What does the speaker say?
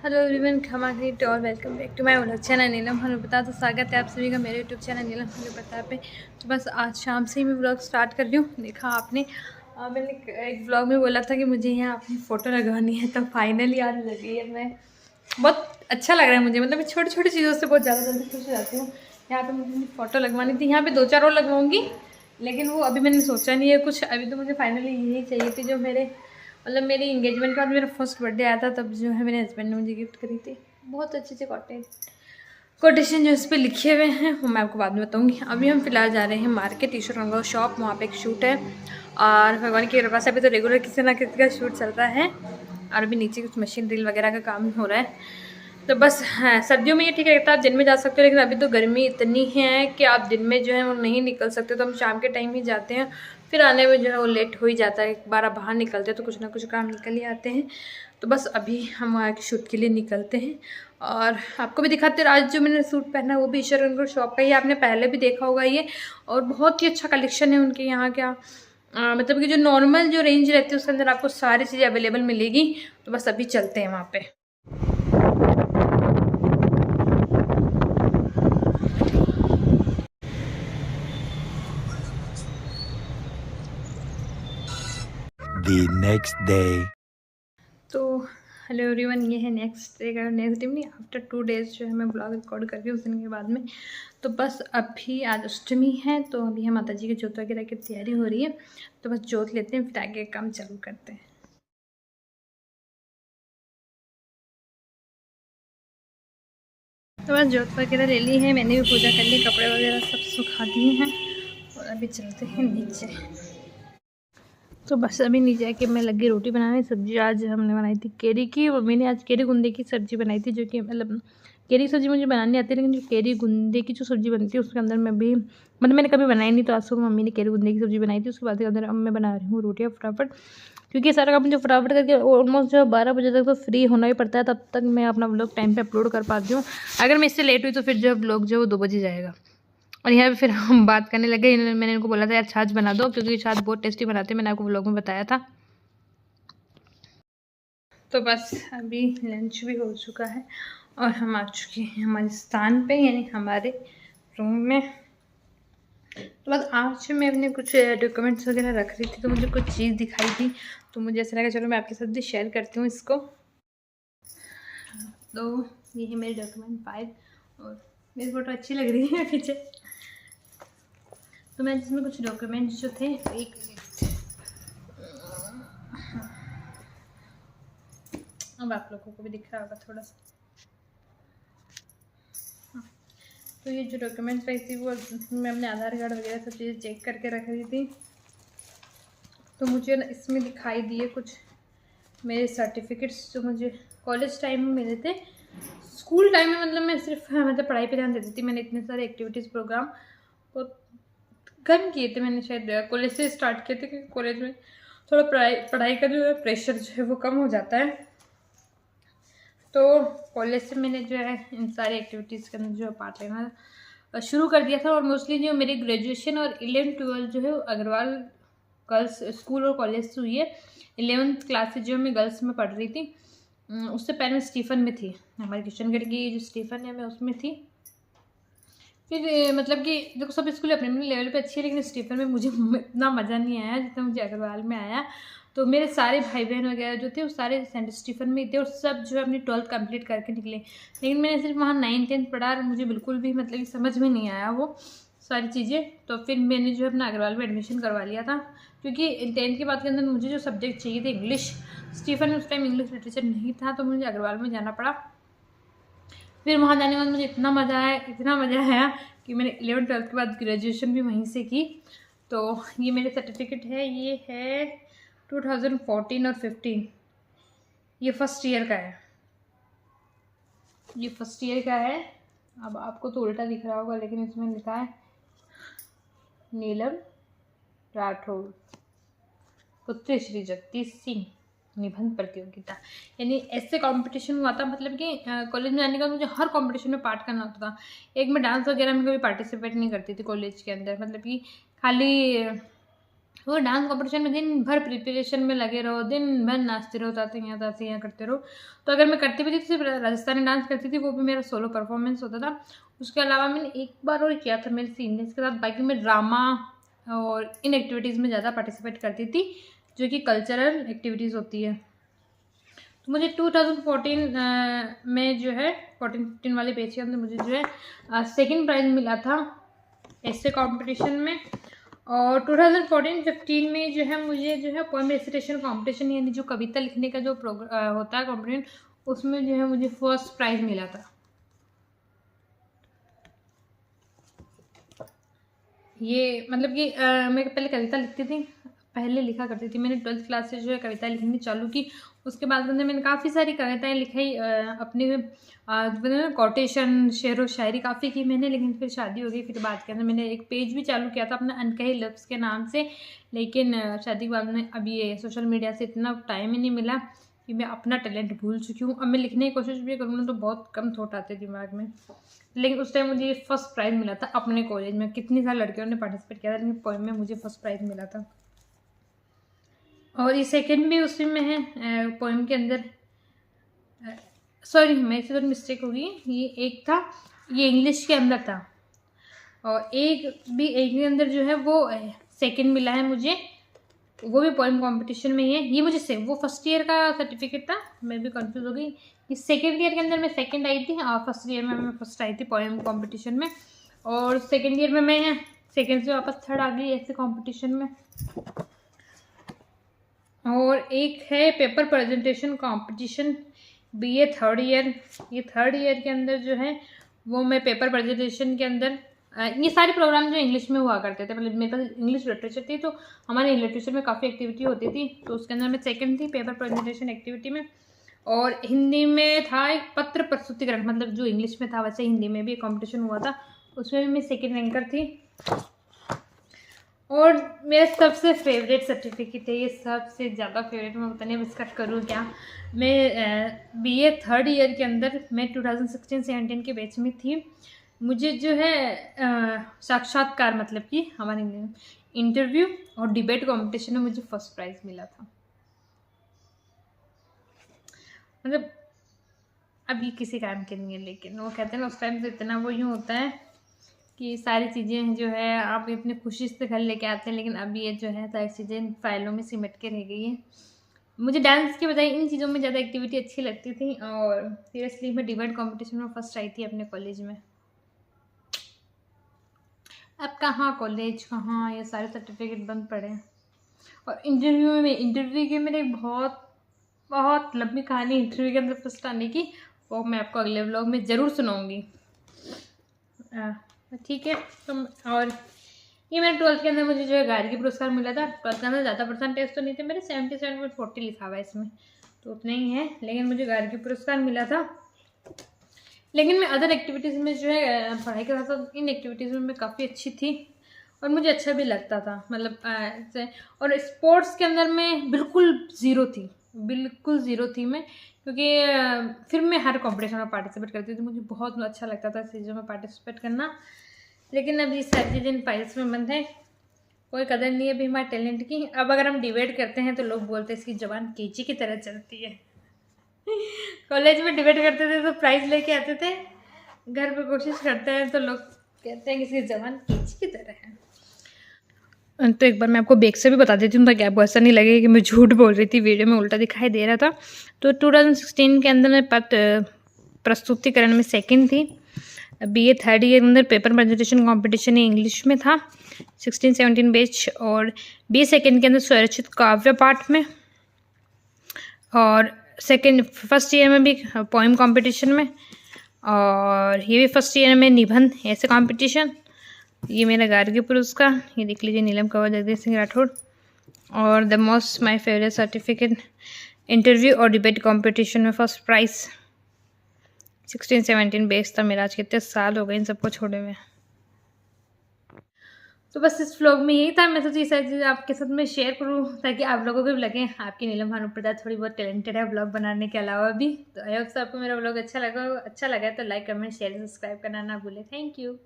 Hello everyone, क्षमा करिए और welcome back to my vlog channel Neelam Hanu Pratap. तो स्वागत है आप सभी का मेरे यूट्यूब चैनल नीलम हनु प्रताप पे। तो बस आज शाम से ही मैं व्लॉग स्टार्ट कर रही हूँ। देखा आपने, मैंने एक व्लॉग में बोला था कि मुझे यहाँ अपनी फ़ोटो लगवानी है, तो फाइनली आज लगी है। मैं बहुत अच्छा लग रहा है मुझे, मतलब मैं छोटी छोटी चीज़ों से बहुत ज़्यादा जल्दी खुश हो जाती हूँ। यहाँ पर मुझे अपनी फ़ोटो लगवानी थी, यहाँ पर 2-4 और लगवाऊँगी, लेकिन वो अभी मैंने सोचा नहीं है कुछ। अभी तो मुझे फाइनली यही चाहिए थी, जो मेरे मतलब मेरी इंगेजमेंट के बाद मेरा फर्स्ट बर्थडे आया था, तब जो है मेरे हस्बैंड ने मुझे गिफ्ट करी थी। बहुत अच्छे से कोटेशन जो इस पर लिखे हुए हैं वो मैं आपको बाद में बताऊंगी। अभी हम फिलहाल जा रहे हैं मार्केट, ईश्वर रंगो शॉप। वहाँ पे एक शूट है और भगवान की कृपा से अभी तो रेगुलर किसी ना किसी का शूट चल रहा है, और अभी नीचे कुछ मशीन ड्रिल वगैरह का काम हो रहा है। तो बस हाँ, सर्दियों में ये ठीक रहता है, आप दिन में जा सकते हो, लेकिन अभी तो गर्मी इतनी है कि आप दिन में जो है वो नहीं निकल सकते। तो हम शाम के टाइम ही जाते हैं, फिर आने में जो है वो लेट हो ही जाता है। एक बार बाहर निकलते हैं तो कुछ ना कुछ काम निकल ही आते हैं। तो बस अभी हम वहाँ के शूट के लिए निकलते हैं और आपको भी दिखाते हैं। आज जो मैंने सूट पहना है वो भी ईश्वर रंगो शॉप का ही, आपने पहले भी देखा होगा ये, और बहुत ही अच्छा कलेक्शन है उनके यहाँ। क्या मतलब कि जो नॉर्मल जो रेंज रहती है उसके अंदर आपको सारी चीज़ें अवेलेबल मिलेगी। तो बस अभी चलते हैं वहाँ पे। The next day. तो हेलो एवरीवन, ये है नेक्स्ट डे का, नेक्स्ट डे नहीं, आफ्टर 2 डेज़ जो है मैं ब्लॉग रिकॉर्ड कर रही हूँ उस दिन के बाद में। तो बस अभी आज अष्टमी है, तो अभी हम माता जी की जोत वगैरह की तैयारी हो रही है। तो बस जोत लेते हैं, फिर आगे काम चालू करते हैं। तो बस जोत वगैरह ले ली है, मैंने भी पूजा कर ली, कपड़े वगैरह सब सुखा दिए हैं और अभी चलते हैं नीचे। तो बस अभी नीचे आके मैं लगी रोटी बनाने। सब्जी आज हमने बनाई थी केरी की, मम्मी ने आज केरी गुंदे की सब्ज़ी बनाई थी, जो कि मतलब केरी की सब्ज़ी मुझे बनानी आती है, लेकिन जो केरी गुंदे की जो सब्ज़ी बनती है उसके अंदर मैं भी मतलब मैंने कभी बनाई नहीं। तो आज सुबह मम्मी ने केरी गुंदे की सब्ज़ी बनाई थी, उसके बाद के अंदर अब मैं बना रही हूँ रोटियाँ फटाफट, क्योंकि सारा काम मुझे फटाफट करके ऑलमोस्ट जो 12 बजे तक तो फ्री होना ही पड़ता है, तब तक मैं अपना व्लॉग टाइम पे अपलोड कर पाती हूँ। अगर मैं इससे लेट हुई तो फिर जो व्लॉग जो है वो 2 बजे जाएगा। और यहाँ पे फिर हम बात करने लगे। मैंने इनको बोला था यार छाछ बना दो, क्योंकि छाछ बहुत टेस्टी बनाते हैं, मैंने आपको व्लॉग में बताया था। तो बस अभी लंच भी हो चुका है और हम आ चुके हैं हमारे स्थान पे, यानी हमारे रूम में। तो बस आज मैं अपने कुछ डॉक्यूमेंट्स वगैरह रख रही थी, तो मुझे कुछ चीज़ दिखाई थी, तो मुझे ऐसा लगा चलो मैं आपके साथ भी शेयर करती हूँ इसको। तो ये है मेरे डॉक्यूमेंट फाइल, और मेरी फ़ोटो अच्छी लग रही है पीछे। तो मैं जिसमें कुछ डॉक्यूमेंट्स जो थे, एक अब आप लोगों को भी दिख रहा होगा थोड़ा सा। तो ये जो डॉक्यूमेंट्स रही थी वो मैं अपने आधार कार्ड वगैरह सब चीज़ें चेक करके रख रही थी। तो मुझे ना इसमें दिखाई दिए कुछ मेरे सर्टिफिकेट्स जो मुझे कॉलेज टाइम में मिले थे। स्कूल टाइम में मतलब मैं सिर्फ मतलब पढ़ाई पे ध्यान देती थी, मैंने इतने सारे एक्टिविटीज़ प्रोग्राम बहुत कम किए थे। मैंने शायद कॉलेज से स्टार्ट किए थे, क्योंकि कॉलेज में थोड़ा पढ़ाई का जो है प्रेशर जो है वो कम हो जाता है। तो कॉलेज से मैंने जो है इन सारी एक्टिविटीज़ के अंदर जो है पार्ट लेना शुरू कर दिया था। और मोस्टली जो मेरी ग्रेजुएशन और 11-12 जो है अग्रवाल गर्ल्स स्कूल और कॉलेज से हुई है। 11th क्लास से जो मैं गर्ल्स में पढ़ रही थी, उससे पहले मैं स्टीफन में थी, हमारे किशनगढ़ की जो स्टीफन है मैं उसमें थी। फिर मतलब कि देखो सब स्कूल अपने अपने लेवल पे अच्छी है, लेकिन स्टीफन में मुझे इतना मज़ा नहीं आया जितना मुझे अग्रवाल में आया। तो मेरे सारे भाई बहन वगैरह जो थे वो सारे सेंट स्टीफन में थे, और सब जो है अपनी 12th कंप्लीट करके निकले। लेकिन मैंने सिर्फ वहाँ 9th-10th पढ़ा और मुझे बिल्कुल भी मतलब कि समझ में नहीं आया वो सारी चीज़ें। तो फिर मैंने जो है अपना अग्रवाल में एडमिशन करवा लिया था, क्योंकि 10th के बाद के अंदर मुझे जो सब्जेक्ट चाहिए थे इंग्लिश, स्टीफन में उस टाइम इंग्लिश लिटरेचर नहीं था, तो मुझे अग्रवाल में जाना पड़ा। फिर वहाँ जाने के बाद मुझे इतना मज़ा आया, इतना मज़ा आया कि मैंने 11th-12th के बाद ग्रेजुएशन भी वहीं से की। तो ये मेरे सर्टिफिकेट है, ये है 2014 और 15, ये फर्स्ट ईयर का है, ये फर्स्ट ईयर का है। अब आपको तो उल्टा दिख रहा होगा, लेकिन इसमें लिखा है नीलम राठौर पुत्र श्री जगदीश सिंह निबंध प्रतियोगिता। यानी ऐसे कंपटीशन हुआ था, मतलब कि कॉलेज में आने का मुझे हर कंपटीशन में पार्ट करना होता था। एक मैं डांस वगैरह में कभी पार्टिसिपेट नहीं करती थी कॉलेज के अंदर, मतलब कि खाली वो डांस कॉम्पिटिशन में दिन भर प्रिपरेशन में लगे रहो, दिन भर नाचते रहो, जाते यहाँ करते रहो। तो अगर मैं करती भी थी तो सिर्फ राजस्थानी डांस करती थी, वो भी मेरा सोलो परफॉर्मेंस होता था। उसके अलावा मैंने एक बार और किया था मेरे सीनियर्स के साथ, बाकी मैं ड्रामा और इन एक्टिविटीज़ में ज़्यादा पार्टिसिपेट करती थी, जो कि कल्चरल एक्टिविटीज़ होती है। तो मुझे 2014 में जो है 14-15 वाले बैच के अंदर मुझे जो है सेकंड प्राइज़ मिला था ऐसे कंपटीशन में। और 2014-15 में जो है मुझे जो है पोएम रेसिटेशन कंपटीशन, यानी जो कविता लिखने का जो होता है कंपटीशन, उसमें जो है मुझे फर्स्ट प्राइज़ मिला था। ये मतलब कि मैं पहले कविता लिखती थी, पहले लिखा करती थी। मैंने 12th क्लास से जो है कविता लिखनी चालू की। उसके बाद मैंने काफ़ी सारी कविताएं लिखाई, अपने कोटेशन, शेर व शायरी काफ़ी की मैंने। लेकिन फिर शादी हो गई, फिर बाद के अंदर मैंने एक पेज भी चालू किया था अपना अनकहे लफ्ज़ के नाम से। लेकिन शादी के बाद में अब ये सोशल मीडिया से इतना टाइम ही नहीं मिला कि मैं अपना टैलेंट भूल चुकी हूँ। अब मैं लिखने की कोशिश भी करूँ ना तो बहुत कम थॉट आते दिमाग में। लेकिन उस टाइम मुझे फर्स्ट प्राइज़ मिला था अपने कॉलेज में। कितनी सारी लड़कियों ने पार्टिसिपेट किया था, लेकिन पोएम में मुझे फर्स्ट प्राइज़ मिला था। और ये सेकंड भी उसी में है पोएम के अंदर। सॉरी, मेरे से तो मिस्टेक होगी। ये एक था, ये इंग्लिश के अंदर था, और एक के अंदर जो है वो सेकंड मिला है मुझे, वो भी पोएम कंपटीशन में ही है। ये मुझे वो फर्स्ट ईयर का सर्टिफिकेट था, मैं भी कंफ्यूज हो गई। इस सेकेंड ईयर के अंदर मैं सेकंड आई थी, और फर्स्ट ईयर में मैं फर्स्ट आई थी पोएम कंपटीशन में। और सेकंड ईयर में मैं सेकंड से वापस थर्ड आ गई ऐसे कंपटीशन में। और एक है paper presentation competition, BA third year. ये थर्ड ईयर के अंदर जो है वो मैं पेपर प्रेजेंटेशन के अंदर, ये सारे प्रोग्राम जो इंग्लिश में हुआ करते थे, मतलब मेरे पास इंग्लिश लिटरेचर थी, तो हमारे लिटरेचर में काफ़ी एक्टिविटी होती थी, तो उसके अंदर मैं सेकंड थी पेपर प्रेजेंटेशन एक्टिविटी में। और हिंदी में था एक पत्र प्रस्तुतिकरण, मतलब जो इंग्लिश में था वैसे हिंदी में भी एक कॉम्पिटिशन हुआ था, उसमें भी मैं सेकेंड रैंकर थी। और मेरा सबसे फेवरेट सर्टिफिकेट है ये, सबसे ज़्यादा फेवरेट, मैं पता नहीं इसका करूँ क्या। मैं बीए थर्ड ईयर के अंदर मैं 2016-17 के बैच में थी। मुझे जो है साक्षात्कार, मतलब कि हमारे इंटरव्यू और डिबेट कंपटीशन में मुझे फर्स्ट प्राइज़ मिला था। मतलब अभी किसी काम के नहीं है, लेकिन वो कहते हैं ना उस टाइम से इतना वो यूँ होता है कि सारी चीज़ें जो है आप अपनी खुशी से घर लेके आते हैं, लेकिन अब ये जो है सारी चीज़ें फाइलों में सिमट के रह गई हैं। मुझे डांस के बजाय इन चीज़ों में ज़्यादा एक्टिविटी अच्छी लगती थी, और सीरियसली मैं डिबेट कंपटीशन में फर्स्ट आई थी अपने कॉलेज में। अब कहाँ कॉलेज, कहाँ ये सारे सर्टिफिकेट बंद पड़े हैं। और इंटरव्यू की मेरी बहुत लंबी कहानी इंटरव्यू के अंदर फर्स्ट आने की, वो मैं आपको अगले व्लॉग में ज़रूर सुनाऊंगी। ठीक है। तो और ये मेरे 12th के अंदर मुझे जो है गार्गी पुरस्कार मिला था। 12th के अंदर ज़्यादा परसेंटेज तो नहीं थे मेरे, 77.40 लिखा हुआ है इसमें, तो उतना ही है, लेकिन मुझे गार्गी पुरस्कार मिला था। लेकिन मैं अदर एक्टिविटीज़ में जो है पढ़ाई के साथ साथ इन एक्टिविटीज़ में मैं काफ़ी अच्छी थी, और मुझे अच्छा भी लगता था, मतलब और स्पोर्ट्स के अंदर मैं बिल्कुल ज़ीरो थी मैं, क्योंकि फिर मैं हर कॉम्पिटिशन में पार्टिसिपेट करती थी, मुझे बहुत अच्छा लगता था चीज़ों में पार्टिसिपेट करना। लेकिन अब ये सारी चीज़ें फाइल्स में बंद है, कोई कदर नहीं है अभी हमारे टैलेंट की। अब अगर हम डिबेट करते हैं तो लोग बोलते हैं इसकी जबान कैंची की तरह चलती है। कॉलेज में डिबेट करते थे तो प्राइज़ लेके आते थे, घर पे कोशिश करते हैं तो लोग कहते हैं कि इसकी जबान कैंची की तरह है। तो एक बार मैं आपको बैक से भी बता देती हूँ ताकि आपको ऐसा नहीं लगे कि मैं झूठ बोल रही थी, वीडियो में उल्टा दिखाई दे रहा था। तो 2016 के अंदर मैं प्रस्तुतिकरण में सेकंड थी। बीए थर्ड ईयर के अंदर पेपर प्रेजेंटेशन कंपटीशन इंग्लिश में था 16-17 बैच, और बीए सेकंड के अंदर स्वरचित काव्य पाठ में, और फर्स्ट ईयर में भी पोएम कंपटीशन में, और ये भी फर्स्ट ईयर में निबंध ऐसे कंपटीशन। ये मेरा गार्गी पुरस्कार, ये देख लीजिए, नीलम कंवर जगदीश सिंह राठौड़। और the most my favourite certificate interview और डिबेट कंपटीशन में फर्स्ट प्राइज़ 16-17 बेस था मेरा। आज कितने साल हो गए इन सबको छोड़े हुए। तो बस इस व्लॉग में यही था, मैं सोची ये सारी चीज़ें आपके साथ में शेयर करूँ ताकि आप लोगों को भी लगे आपकी नीलम भानुप्रसाद थोड़ी बहुत टैलेंटेड है व्लॉग बनाने के अलावा भी। तो आई होप आपको मेरा व्लॉग अच्छा लगा है तो लाइक, कमेंट, शेयर, सब्सक्राइब करना ना भूलें। Thank you.